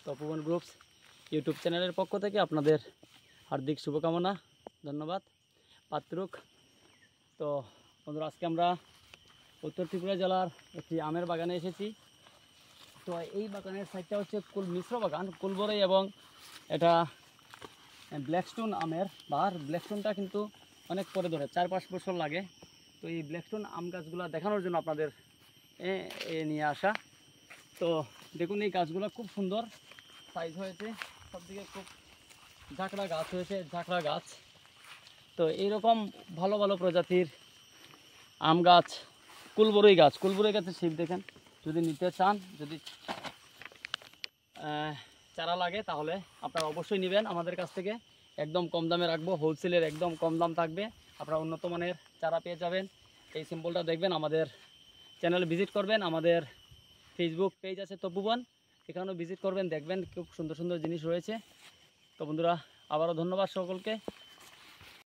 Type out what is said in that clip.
তপোবন groups YouTube চ্যানেলের পক্ষ থেকে আপনাদের হার্দিক শুভকামনা, ধন্যবাদ পাত্রুক। তো বন্ধুরা, আজকে আমরা উত্তর ত্রিপুরা জেলার একটি আমের বাগানে এসেছি। তো এই বাগানের সাইডটা হচ্ছে মিশ্র বাগান, কুলবরই এবং এটা ব্ল্যাকস্টোন আমের বাহার। ব্ল্যাকস্টোনটা কিন্তু অনেক পরে ধরে, 4-5 বছর লাগে। তো এই ব্ল্যাকস্টোন আম গাছগুলো দেখানোর জন্য আপনাদের নিয়ে আসা। তো দেখুন, এই গাছগুলো খুব সুন্দর সাইজ হয়েছে, সবদিকে খুব ঝাঁকড়া গাছ হয়েছে, ঝাঁকড়া গাছ। তো এইরকম ভালো ভালো প্রজাতির আম গাছ, কুলবরই গাছের শিপ দেখেন। যদি নিতে চান, যদি চারা লাগে তাহলে আপনারা অবশ্যই নেবেন আমাদের কাছ থেকে। একদম কম দামে রাখবো, হোলসেলের একদম কম দাম থাকবে। আপনারা উন্নত মানের চারা পেয়ে যাবেন। এই সিম্বলটা দেখবেন, আমাদের চ্যানেলে ভিজিট করবেন, আমাদের ফেসবুক পেজ আছে তপোবন, এখানেও ভিজিট করবেন, দেখবেন খুব সুন্দর সুন্দর জিনিস রয়েছে। তো বন্ধুরা, আবারও ধন্যবাদ সকলকে।